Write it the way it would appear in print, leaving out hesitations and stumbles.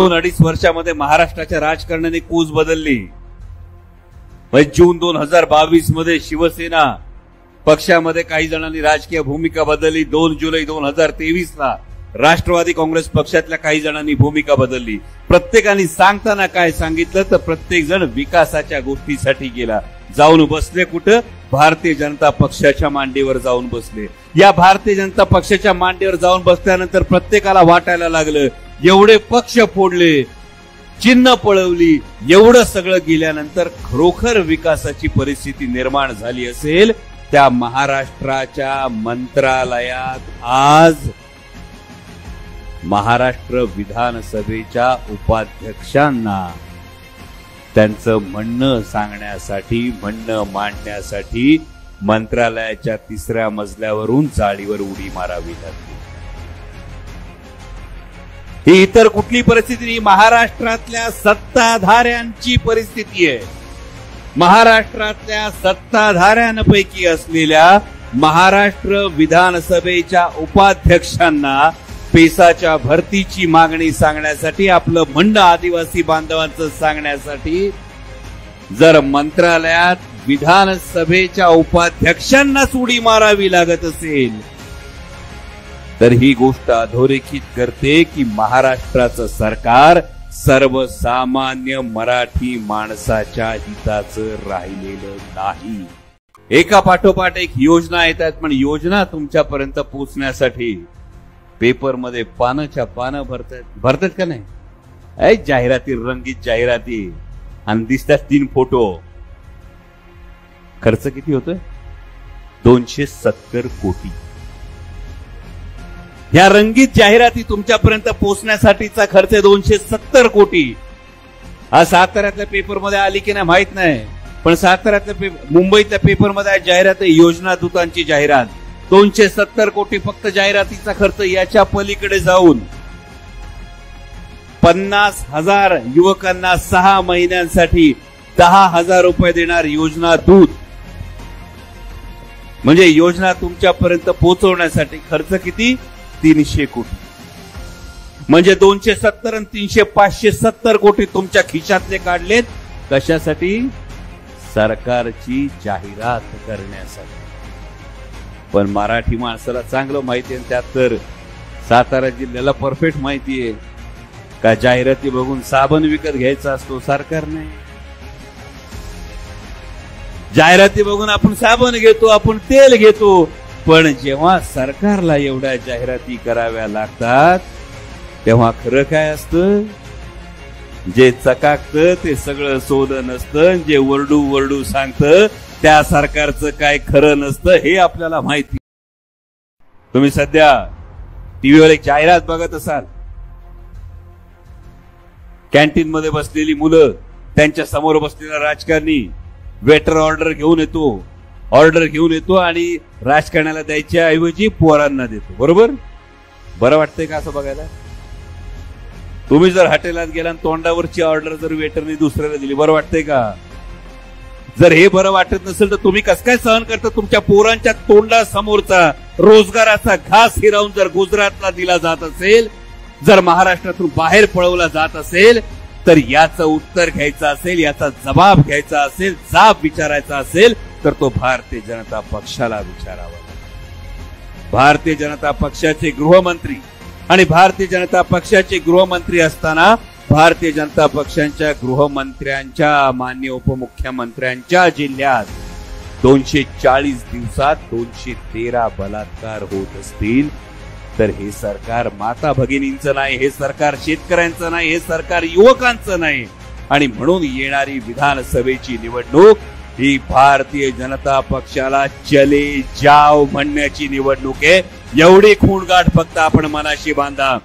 2-2.5 वर्षामध्ये महाराष्ट्राच्या राजकारणाने कूच बदलली। जून 2022 मध्ये शिवसेना पक्षामध्ये काही जणांनी राजकीय भूमिका बदलली। 2 जुलै 2023 ला राष्ट्रवादी काँग्रेस पक्षातल्या काही जणांनी भूमिका बदलली। प्रत्येकाने सांगताना काय सांगितलं तर प्रत्येक जण विकासाच्या गोष्टीसाठी गेला। जाऊन बसले कुठं? भारतीय जनता पक्षाच्या मांडीवर जाऊन बसले। या भारतीय जनता पक्षाच्या मांडीवर जाऊन बसल्यानंतर प्रत्येकाला वाटायला लागलं एवढे पक्ष फोडले, चिन्ह पळवली, एवढं सगळं गेल्यानंतर खरोखर विकासाची परिस्थिती निर्माण झाली असेल त्या महाराष्ट्राच्या मंत्रालयात आज महाराष्ट्र विधानसभेच्या उपाध्यक्षांना त्यांचं म्हणणं सांगण्यासाठी, म्हणणं मांडण्यासाठी मंत्रालयाच्या 3ऱ्या मजल्यावरून चाळीवर उडी मारावी लागली। ही इतर कुठली परिस्थिती नाही, महाराष्ट्रातल्या सत्ताधाऱ्यांची परिस्थिती आहे। महाराष्ट्रातल्या सत्ताधाऱ्यांपैकी असलेल्या महाराष्ट्र विधानसभेच्या उपाध्यक्षांना पेसाच्या भरतीची मागणी सांगण्यासाठी, आपलं म्हणणं आदिवासी बांधवांचं सांगण्यासाठी जर मंत्रालयात विधानसभेच्या उपाध्यक्षांनाच उडी मारावी लागत असेल तर ही गोष्ट अधोरेखित करते की महाराष्ट्राचं सरकार सर्वसामान्य मराठी माणसाच्या हिताचं राहिलेलं नाही। एका पाठोपाठ एक योजना येतात, पण योजना तुमच्यापर्यंत पोहोचण्यासाठी पेपरमध्ये पानाच्या पानं भरतात का नाही? जाहिराती, रंगीत जाहिराती, आणि दिसतात 3 फोटो। खर्च किती होतोय? 270 कोटी। या रंगीत जाहिराती तुमच्यापर्यंत पोहोचण्यासाठीचा खर्च 270 कोटी। हा साताऱ्यातल्या पेपरमध्ये आली की नाही माहित नाही, पण साताऱ्यातल्या मुंबईतल्या पेपरमध्ये जाहिरात आहे, योजना दूतांची जाहिरात। 270 कोटी फक्त जाहिरातीचा खर्च। याच्या पलीकडे जाऊन 50,000 युवकांना 6 महिन्यांसाठी 10,000 रुपये देणार योजना दूत। म्हणजे योजना तुमच्यापर्यंत पोहोचवण्यासाठी खर्च किती? 300 कोटी। म्हणजे 270 आणि 300 570 कोटी तुमच्या खिशातले काढलेत कशासाठी? सरकारची जाहिरात करण्यासाठी। पण मराठी माणसाला चांगलं माहिती आहे, त्यात तर सातारा जिल्ह्याला परफेक्ट माहिती आहे का जाहिराती बघून साबण विकत घ्यायचा असतो सरकारने। जाहिराती बघून आपण साबण घेतो, आपण तेल घेतो, पण जेव्हा सरकारला एवढ्या जाहिराती कराव्या लागतात तेव्हा खरं काय असतं? जे चकाकतं ते सगळं सोनं नसतं, जे वरडू वरडू सांगतं त्या सरकारचं काय खरं नसतं हे आपल्याला माहिती। तुम्ही सध्या टीव्हीवर एक जाहिरात बघत असाल, कॅन्टीन मध्ये बसलेली मुलं, त्यांच्या समोर बसलेला राजकारणी वेटर ऑर्डर घेऊन येतो आणि राजकारणाला द्यायच्या ऐवजी पोरांना देतो। बरोबर? बरं वाटतंय का असं बघायला? तुम्ही जर हॉटेलात गेला आणि तोंडावरची ऑर्डर जर वेटरने दुसऱ्याला दिली, बरं वाटतंय का? जर हे बरं वाटत नसेल तर तुम्ही कसं काय सहन करता? तुमच्या पोरांच्या तोंडासमोरचा रोजगाराचा घास हिरावून जर गुजरातला दिला जात असेल, जर महाराष्ट्रातून बाहेर पळवला जात असेल, तर याचं उत्तर घ्यायचं असेल, याचा जबाब घ्यायचा असेल, जाब विचारायचा असेल तर तो भारतीय जनता पक्षाला विचारावा। भारतीय जनता पक्षाचे गृहमंत्री आणि भारतीय जनता पक्षाचे गृहमंत्री असताना भारतीय जनता पक्षाच्या गृहमंत्र्यांच्या, मान्य उपमुख्यमंत्र्यांच्या जिल्ह्यात 240 दिवसात 213 बलात्कार होत असतील तर हे सरकार माता भगिनींचं नाही, हे सरकार शेतकऱ्यांचं नाही, हे सरकार युवकांचं नाही। आणि म्हणून येणारी विधानसभेची निवडणूक ही भारतीय जनता पक्षाला चले जाव म्हणण्याची निवडणूक आहे। एवढी खूणगाठ फक्त आपण मनाशी बांधा।